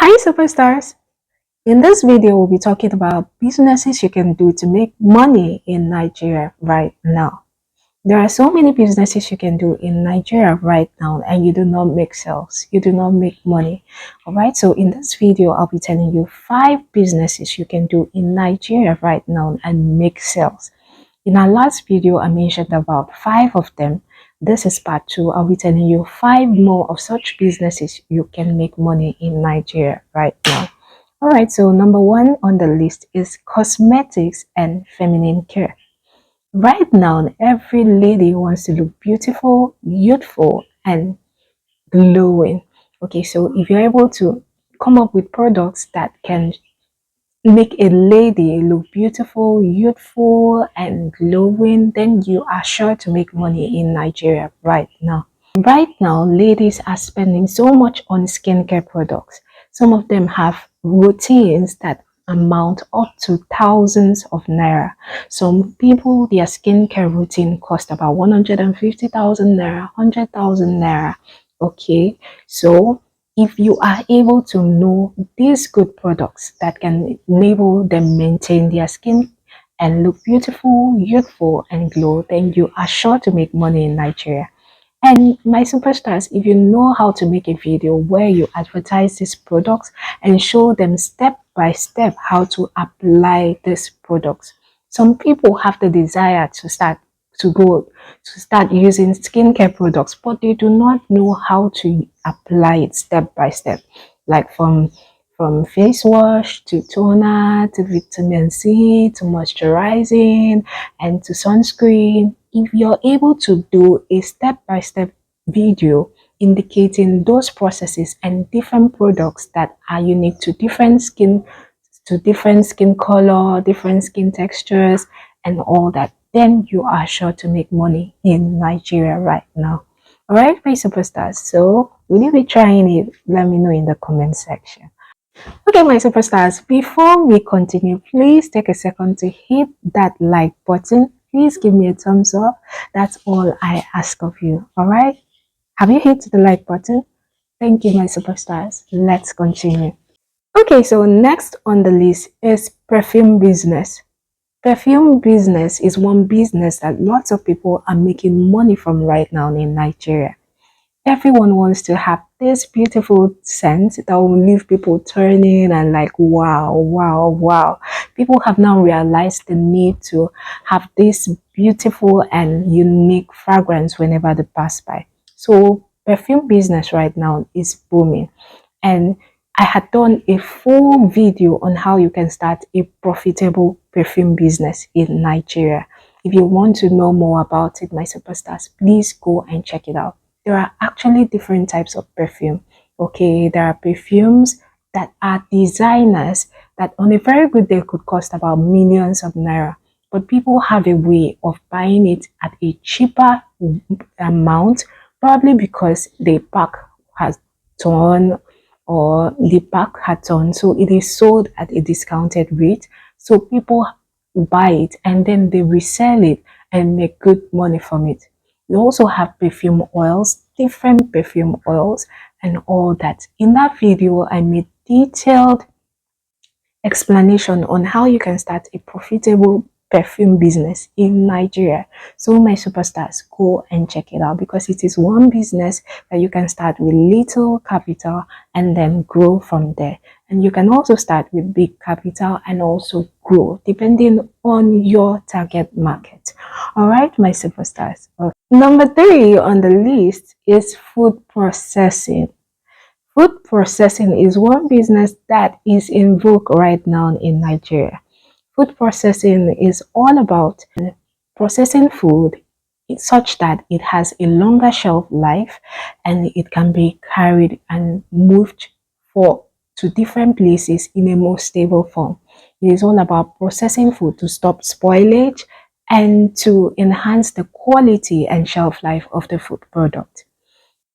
Hi superstars! In this video, we'll be talking about businesses you can do to make money in Nigeria right now. There are so many businesses you can do in Nigeria right now and you do not make sales, you do not make money. Alright, so in this video, I'll be telling you 5 businesses you can do in Nigeria right now and make sales. In our last video, I mentioned about 5 of them. This is part 2. I'll be telling you 5 more of such businesses you can make money in Nigeria right now. Alright, so number 1 on the list is cosmetics and feminine care. Right now, every lady wants to look beautiful, youthful, and glowing. Okay, so if you're able to come up with products that can make a lady look beautiful, youthful, and glowing, then you are sure to make money in Nigeria right now. Right now, ladies are spending so much on skincare products. Some of them have routines that amount up to thousands of naira. Some people, their skincare routine cost about 150,000 naira, 100,000 naira. Okay, so if you are able to know these good products that can enable them maintain their skin and look beautiful, youthful, and glow, then you are sure to make money in Nigeria. And my superstars, if you know how to make a video where you advertise these products and show them step by step how to apply these products. Some people have the desire to start using skincare products, but they do not know how to apply it step by step, like from face wash to toner to vitamin C to moisturizing and to sunscreen. If you're able to do a step-by-step video indicating those processes and different products that are unique to different skin color, different skin textures, and all that, then you are sure to make money in Nigeria right now. All right, my superstars. So will you be trying it? Let me know in the comment section. Okay, my superstars, before we continue, please take a second to hit that like button. Please give me a thumbs up. That's all I ask of you. All right? Have you hit the like button? Thank you, my superstars. Let's continue. Okay, so next on the list is perfume business. Perfume business is one business that lots of people are making money from right now in Nigeria. Everyone wants to have this beautiful scent that will leave people turning and like, wow, wow, wow. People have now realized the need to have this beautiful and unique fragrance whenever they pass by. So perfume business right now is booming. And I had done a full video on how you can start a profitable perfume business in Nigeria. If you want to know more about it, my superstars, please go and check it out. There are actually different types of perfume. Okay, there are perfumes that are designers that on a very good day could cost about millions of naira. But people have a way of buying it at a cheaper amount, probably because the pack has torn or the pack had torn. So it is sold at a discounted rate. So people buy it and then they resell it and make good money from it. We also have perfume oils, different perfume oils, and all that. In that video, I made detailed explanation on how you can start a profitable perfume business in Nigeria. So my superstars, go and check it out because it is one business that you can start with little capital and then grow from there. And you can also start with big capital and also grow depending on your target market. All right, my superstars. Okay. Number 3 on the list is food processing. Food processing is one business that is in vogue right now in Nigeria. Food processing is all about processing food such that it has a longer shelf life and it can be carried and moved to different places in a more stable form. It is all about processing food to stop spoilage and to enhance the quality and shelf life of the food product.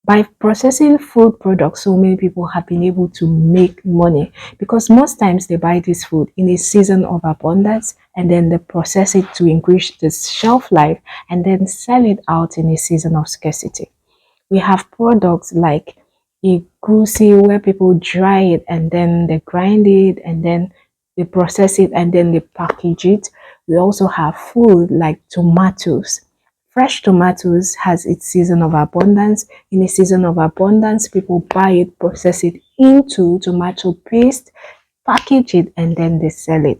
By processing food products, so many people have been able to make money because most times they buy this food in a season of abundance and then they process it to increase the shelf life and then sell it out in a season of scarcity. We have products like egusi where people dry it and then they grind it and then they process it and then they package it. We also have food like tomatoes. Fresh tomatoes has its season of abundance. In a season of abundance, people buy it, process it into tomato paste, package it, and then they sell it.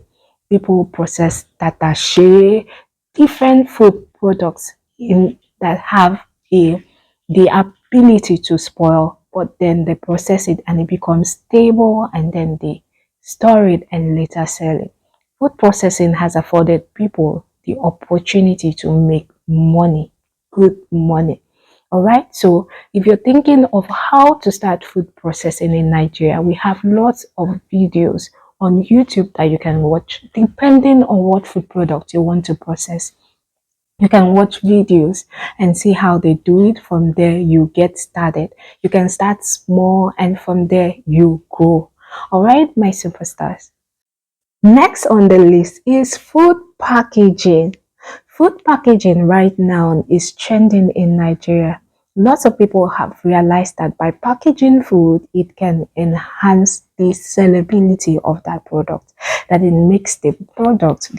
People process tatache, different food products in that have a the ability to spoil, but then they process it and it becomes stable and then they store it and later sell it. Food processing has afforded people the opportunity to make money, good money. All right. So if you're thinking of how to start food processing in Nigeria, we have lots of videos on YouTube that you can watch depending on what food product you want to process. You can watch videos and see how they do it. From there, you get started. You can start small and from there, you grow. All right, my superstars. Next on the list is food packaging. Food packaging right now is trending in Nigeria. Lots of people have realized that by packaging food, it can enhance the sellability of that product, that it makes the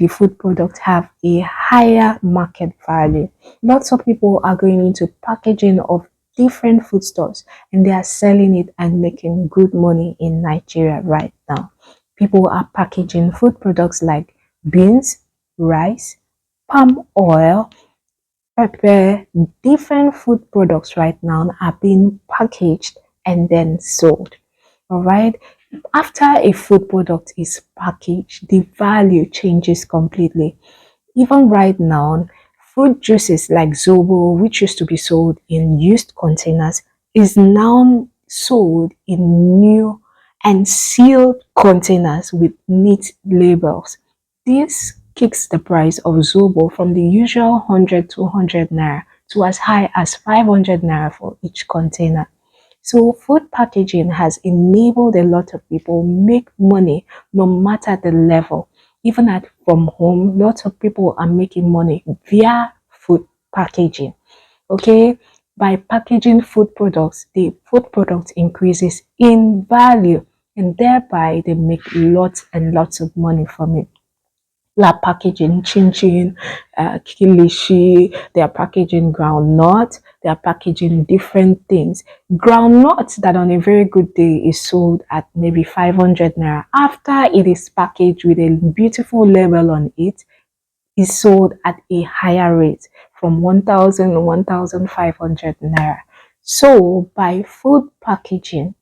food product, have a higher market value. Lots of people are going into packaging of different foodstuffs and they are selling it and making good money in Nigeria right now. People are packaging food products like beans, rice, palm oil, pepper, different food products right now are being packaged and then sold. All right. After a food product is packaged, the value changes completely. Even right now, fruit juices like Zobo, which used to be sold in used containers, is now sold in new and sealed containers with neat labels. This kicks the price of Zobo from the usual 100 to 200 naira to as high as 500 naira for each container. So food packaging has enabled a lot of people make money no matter the level. Even at from home, lots of people are making money via food packaging. Okay, by packaging food products, the food product increases in value and thereby they make lots and lots of money from it. They are packaging chin chin, kilishi, they are packaging groundnut, they are packaging different things. Groundnut that on a very good day is sold at maybe 500 naira. After it is packaged with a beautiful label on it, is sold at a higher rate from 1,000 to 1,500 naira. So by food packaging,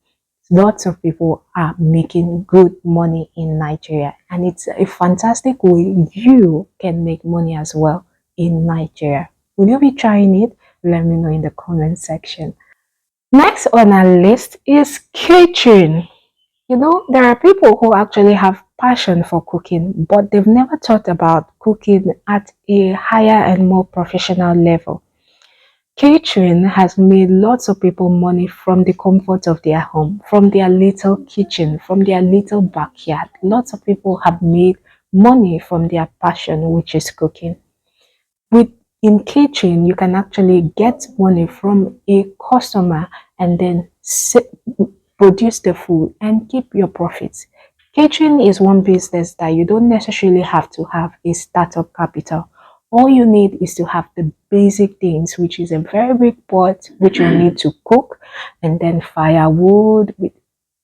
lots of people are making good money in Nigeria, and it's a fantastic way you can make money as well in Nigeria. Will you be trying it? Let me know in the comment section. Next on our list is catering. You know, there are people who actually have passion for cooking, but they've never thought about cooking at a higher and more professional level. Catering has made lots of people money from the comfort of their home, from their little kitchen, from their little backyard. Lots of people have made money from their passion, which is cooking. With in catering, you can actually get money from a customer and then produce the food and keep your profits. Catering is one business that you don't necessarily have to have a startup capital. All you need is to have the basic things, which is a very big pot, which you need to cook, and then firewood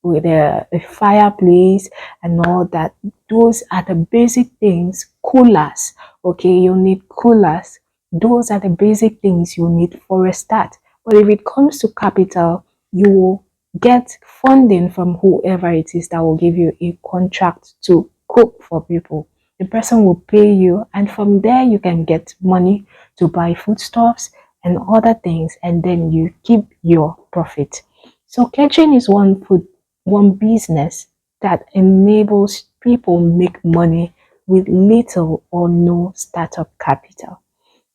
with a fireplace and all that. Those are the basic things. Coolers, okay, you need coolers. Those are the basic things you need for a start. But if it comes to capital, you will get funding from whoever it is that will give you a contract to cook for people. The person will pay you, and from there you can get money to buy foodstuffs and other things, and then you keep your profit. So catering is one business that enables people make money with little or no startup capital.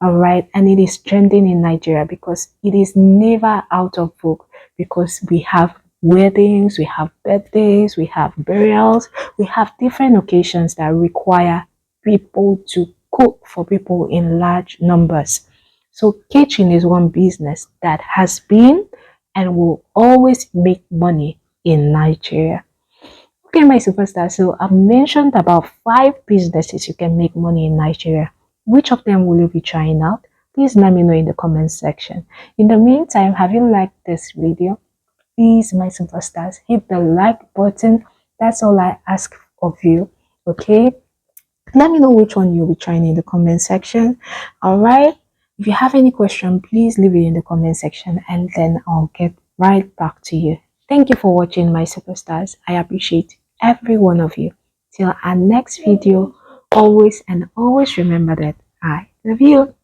All right, and it is trending in Nigeria because it is never out of vogue, because we have weddings, we have birthdays, we have burials, we have different occasions that require people to cook for people in large numbers. So catering is one business that has been and will always make money in Nigeria. Okay, my superstar. So I've mentioned about 5 businesses you can make money in Nigeria. Which of them will you be trying out? Please let me know in the comment section. In the meantime, have you liked this video? Please, my superstars, hit the like button. That's all I ask of you. Okay, let me know which one you'll be trying in the comment section. All right, if you have any question, please leave it in the comment section and then I'll get right back to you. Thank you for watching, my superstars. I appreciate every one of you. Till our next video, always and always remember that I love you,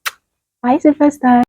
my superstars.